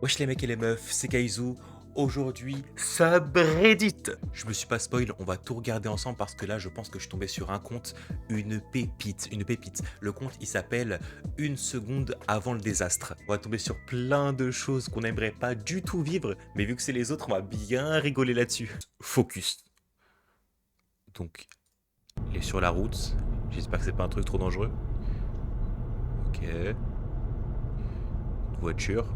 Wesh les mecs et les meufs, c'est Kaizu. Aujourd'hui, subreddit. Je me suis pas spoil, on va tout regarder ensemble parce que là, je pense que je suis tombé sur un compte, une pépite, une pépite. Le compte, il s'appelle Une seconde avant le désastre. On va tomber sur plein de choses qu'on n'aimerait pas du tout vivre, mais vu que c'est les autres, on va bien rigoler là-dessus. Focus. Donc, il est sur la route. J'espère que c'est pas un truc trop dangereux. Ok. Une voiture.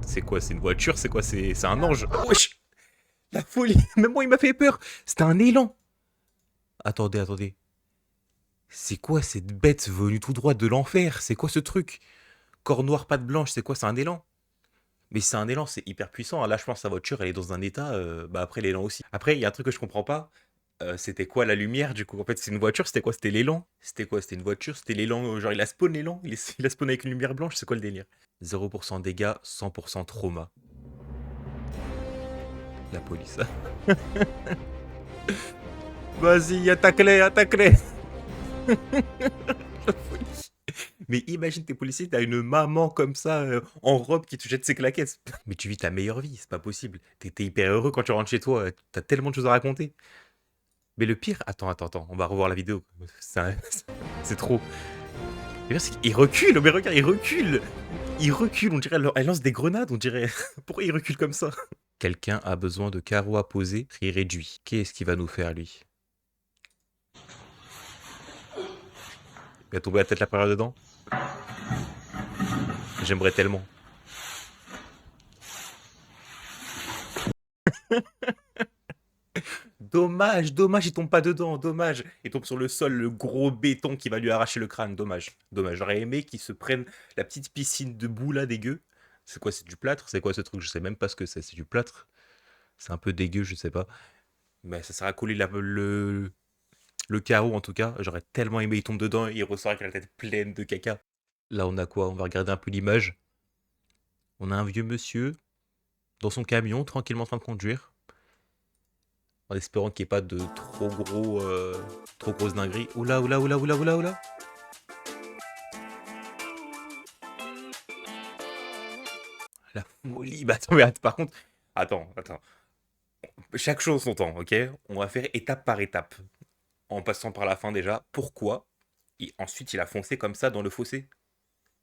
C'est quoi? C'est une voiture? C'est quoi? C'est un ange? Wesh! La folie! Même moi, il m'a fait peur! C'était un élan! Attendez, attendez. C'est quoi cette bête venue tout droit de l'enfer? C'est quoi ce truc? Corps noir, patte blanche, c'est quoi? C'est un élan? Mais c'est un élan, c'est hyper puissant. Là, je pense que sa voiture, elle est dans un état. Bah après, l'élan aussi. Après, il y a un truc que je comprends pas. C'était quoi la lumière du coup? En fait, c'est une voiture, c'était quoi? C'était l'élan? C'était quoi? C'était une voiture? C'était l'élan? Genre, il a spawn l'élan? Il a spawn avec une lumière blanche? C'est quoi le délire? 0% dégâts, 100% trauma. La police. Vas-y, attaque-les, attaque-les. Mais imagine t'es policier, t'as une maman comme ça, en robe qui te jette ses claquettes. Mais tu vis ta meilleure vie, c'est pas possible. T'es hyper heureux quand tu rentres chez toi, t'as tellement de choses à raconter. Mais le pire, attends, on va revoir la vidéo. C'est un- c'est trop. Le pire, c'est qu'il recule, mais regarde, il recule. Il recule, on dirait, elle lance des grenades, on dirait. Pourquoi il recule comme ça? Quelqu'un a besoin de carreaux à poser, prix réduit. Qu'est-ce qu'il va nous faire, lui? Il va tomber la tête la première dedans? J'aimerais tellement. Dommage, dommage, il tombe pas dedans, dommage. Il tombe sur le sol, le gros béton qui va lui arracher le crâne, dommage. Dommage, j'aurais aimé qu'il se prenne la petite piscine de boue là, dégueu. C'est quoi, c'est du plâtre? C'est quoi ce truc? Je sais même pas ce que c'est du plâtre. C'est un peu dégueu, je sais pas. Mais ça sert à coller le carreau en tout cas. J'aurais tellement aimé, il tombe dedans et il ressort avec la tête pleine de caca. Là, on a quoi? On va regarder un peu l'image. On a un vieux monsieur dans son camion, tranquillement en train de conduire. En espérant qu'il n'y ait pas de trop grosses dingueries. Oula, oula, oula, oula, oula, oula. La folie. Bah attends, mais par contre, attends. Chaque chose son temps, ok? On va faire étape par étape. En passant par la fin déjà. Pourquoi? Et ensuite, il a foncé comme ça dans le fossé.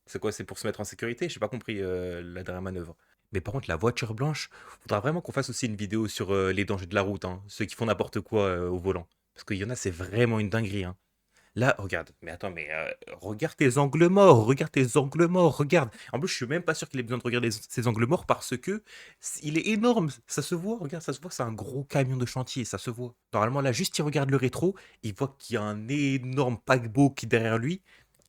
C'est quoi? C'est pour se mettre en sécurité? J'ai pas compris la dernière manœuvre. Mais par contre, la voiture blanche, faudra vraiment qu'on fasse aussi une vidéo sur les dangers de la route, hein. Ceux qui font n'importe quoi au volant. Parce qu'il y en a, c'est vraiment une dinguerie, hein. Là, regarde, mais attends, mais regarde tes angles morts, regarde tes angles morts, regarde. En plus, je suis même pas sûr qu'il ait besoin de regarder ses angles morts parce que il est énorme, ça se voit, regarde, ça se voit, c'est un gros camion de chantier, ça se voit. Normalement, là, juste il regarde le rétro, il voit qu'il y a un énorme paquebot qui est derrière lui.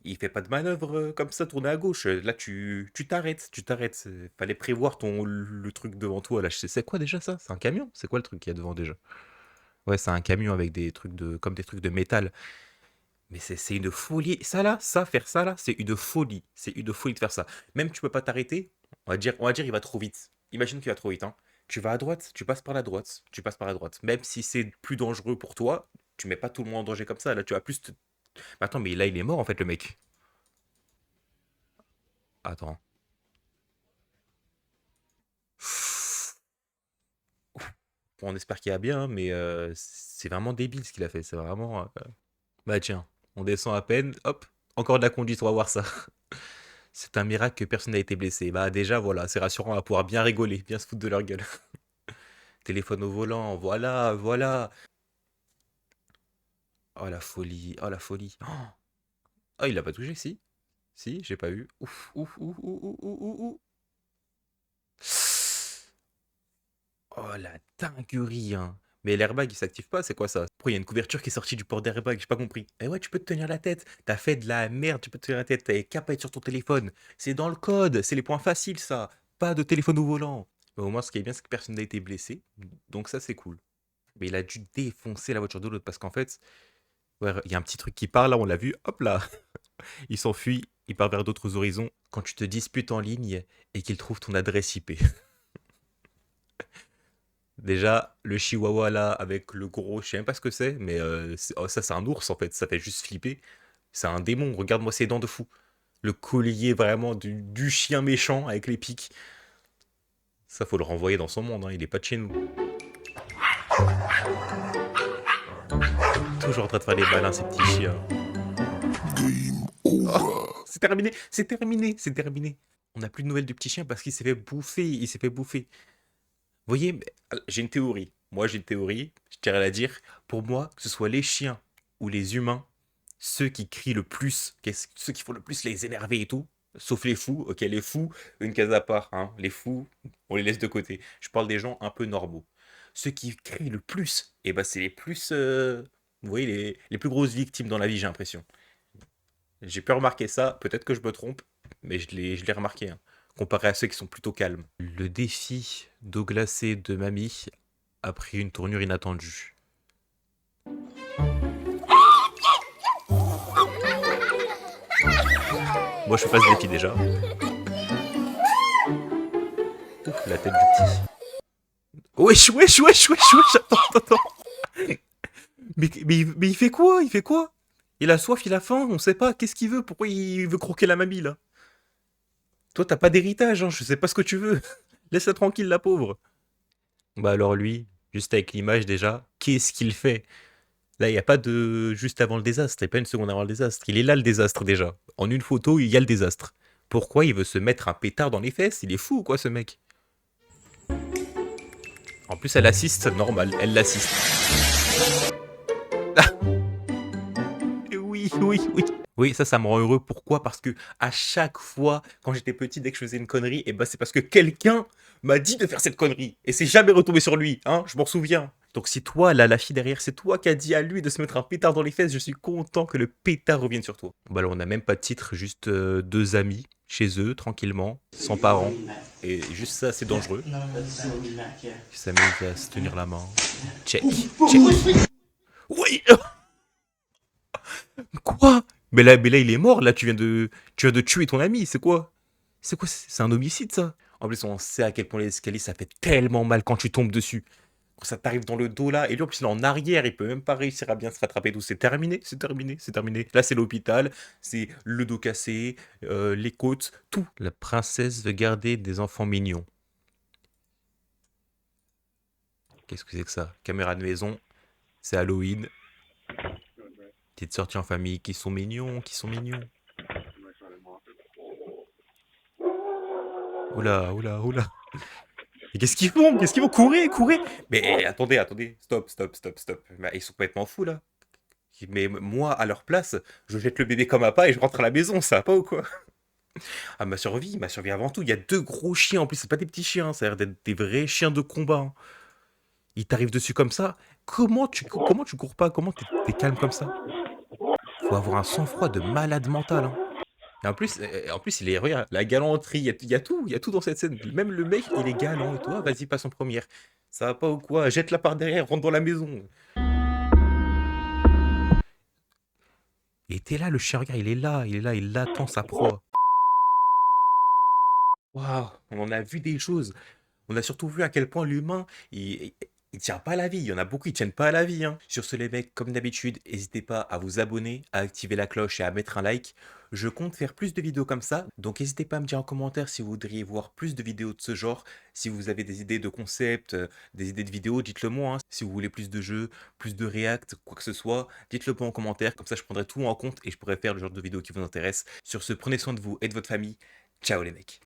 Il fait pas de manœuvre comme ça, tourner à gauche. Là, tu t'arrêtes, tu t'arrêtes. Fallait prévoir le truc devant toi. Là, c'est quoi déjà ça? C'est un camion? C'est quoi le truc qu'il y a devant déjà? Ouais, c'est un camion avec des trucs comme des trucs de métal. Mais c'est une folie. Ça là, faire ça là, c'est une folie. C'est une folie de faire ça. Même tu peux pas t'arrêter. On va dire, il va trop vite. Imagine qu'il va trop vite, hein. Tu vas à droite, tu passes par la droite, tu passes par la droite. Même si c'est plus dangereux pour toi, tu mets pas tout le monde en danger comme ça. Là, tu vas plus Mais attends, mais là, il est mort en fait, le mec. Attends. Bon, on espère qu'il va bien, hein, mais c'est vraiment débile ce qu'il a fait. C'est vraiment. Bah tiens, on descend à peine. Hop, encore de la conduite, on va voir ça. C'est un miracle que personne n'a été blessé. Bah déjà, voilà, c'est rassurant, on va pouvoir bien rigoler, bien se foutre de leur gueule. Téléphone au volant, voilà, voilà. Oh la folie, oh la folie. Oh, il l'a pas touché, si? Si, j'ai pas vu. Ouf, ouf, ouf, ouf, ouf, ouf, ouf, ouf. Oh la dinguerie, hein. Mais l'airbag, il s'active pas, c'est quoi ça? Pourquoi il y a une couverture qui est sortie du port d'airbag? J'ai pas compris. Eh ouais, tu peux te tenir la tête. T'as fait de la merde, tu peux te tenir la tête. T'avais qu'à pas être sur ton téléphone. C'est dans le code, c'est les points faciles, ça. Pas de téléphone au volant. Mais au moins, ce qui est bien, c'est que personne n'a été blessé. Donc ça, c'est cool. Mais il a dû défoncer la voiture de l'autre parce qu'en fait, ouais, il y a un petit truc qui part là, on l'a vu. Hop là, il s'enfuit, il part vers d'autres horizons. Quand tu te disputes en ligne et qu'il trouve ton adresse IP. Déjà, le chihuahua là, avec le gros, je sais même pas ce que c'est, mais oh, ça c'est un ours en fait, ça fait juste flipper. C'est un démon, regarde-moi ses dents de fou. Le collier vraiment du chien méchant avec les pics. Ça, faut le renvoyer dans son monde, hein. Il est pas de chez nous. Toujours en train de faire les malins, ces petits chiens. C'est terminé, c'est terminé, c'est terminé. On n'a plus de nouvelles du petit chien parce qu'il s'est fait bouffer, il s'est fait bouffer. Vous voyez, j'ai une théorie. Moi, j'ai une théorie, je tiens à la dire. Pour moi, que ce soit les chiens ou les humains, ceux qui crient le plus, ceux qui font le plus les énerver et tout, sauf les fous, ok, les fous, une case à part, hein. Les fous, on les laisse de côté. Je parle des gens un peu normaux. Ceux qui crient le plus, et ben c'est les plus, vous voyez, les plus grosses victimes dans la vie, j'ai l'impression. J'ai pu remarquer ça, peut-être que je me trompe, mais je l'ai remarqué, hein, comparé à ceux qui sont plutôt calmes. Le défi d'eau glacée de mamie a pris une tournure inattendue. Moi, je fais pas ce défi déjà. Ouf, la tête du petit. Wesh, wesh, wesh, wesh, wesh, attends, attends. Mais il fait quoi? Il fait quoi? Il a soif, il a faim, on sait pas, qu'est-ce qu'il veut? Pourquoi il veut croquer la mamie, là? Toi, t'as pas d'héritage, hein, je sais pas ce que tu veux. Laisse-la tranquille, la pauvre. Bah alors lui, juste avec l'image déjà, qu'est-ce qu'il fait? Là, il n'y a pas de juste avant le désastre, il n'y a pas une seconde avant le désastre. Il est là le désastre déjà. En une photo, il y a le désastre. Pourquoi il veut se mettre un pétard dans les fesses? Il est fou quoi ce mec? En plus, elle assiste, normal, elle l'assiste. Ah, oui, oui, oui. Oui, ça me rend heureux. Pourquoi? Parce que à chaque fois, quand j'étais petit, dès que je faisais une connerie, et ben c'est parce que quelqu'un m'a dit de faire cette connerie. Et c'est jamais retombé sur lui, hein, je m'en souviens. Donc si toi, là, la fille derrière, c'est toi qui as dit à lui de se mettre un pétard dans les fesses, je suis content que le pétard revienne sur toi. Bah là, on n'a même pas de titre, juste deux amis, chez eux, tranquillement, sans parents. Et juste ça, c'est dangereux. Ils s'amusent à se tenir la main. Check, check. Oui. Quoi? Mais là, il est mort, là, tu viens de tuer ton ami, c'est quoi? C'est quoi? C'est un homicide, ça? En plus, on sait à quel point les escaliers, ça fait tellement mal quand tu tombes dessus. Quand ça t'arrive dans le dos, là, et lui, en plus, il est en arrière, il peut même pas réussir à bien se rattraper, tout. C'est terminé, c'est terminé, c'est terminé. Là, c'est l'hôpital, c'est le dos cassé, les côtes, tout. La princesse veut garder des enfants mignons. Qu'est-ce que c'est que ça? Caméra de maison, c'est Halloween. Petite sortie en famille, qui sont mignons, qui sont mignons. Oula, oula, oula. Mais qu'est-ce qu'ils font? Qu'est-ce qu'ils font? Courez, courez! Mais attendez, attendez. Stop, stop, stop, stop. Mais ils sont complètement fous, là. Mais moi, à leur place, je jette le bébé comme appât et je rentre à la maison, ça va pas ou quoi? Ah, ma survie avant tout. Il y a deux gros chiens en plus, c'est pas des petits chiens, ça a l'air d'être des vrais chiens de combat, hein. Ils t'arrivent dessus comme ça. Comment tu cours pas? Comment t'es calme comme ça? Faut avoir un sang-froid de malade mental, hein. Et en plus, regarde, la galanterie, il y a tout dans cette scène. Même le mec, il est galant et toi, vas-y, passe en première. Ça va pas ou quoi? Jette-la par derrière, rentre dans la maison. Et t'es là, le chien, regarde, il est là, il attend sa proie. Waouh, on en a vu des choses. On a surtout vu à quel point l'humain, il tient pas à la vie. Il y en a beaucoup, ils tiennent pas à la vie, hein. Sur ce, les mecs, comme d'habitude, n'hésitez pas à vous abonner, à activer la cloche et à mettre un like. Je compte faire plus de vidéos comme ça, donc n'hésitez pas à me dire en commentaire si vous voudriez voir plus de vidéos de ce genre. Si vous avez des idées de concepts, des idées de vidéos, dites-le moi, hein. Si vous voulez plus de jeux, plus de react, quoi que ce soit, dites-le moi en commentaire. Comme ça, je prendrai tout en compte et je pourrai faire le genre de vidéo qui vous intéresse. Sur ce, prenez soin de vous et de votre famille. Ciao les mecs.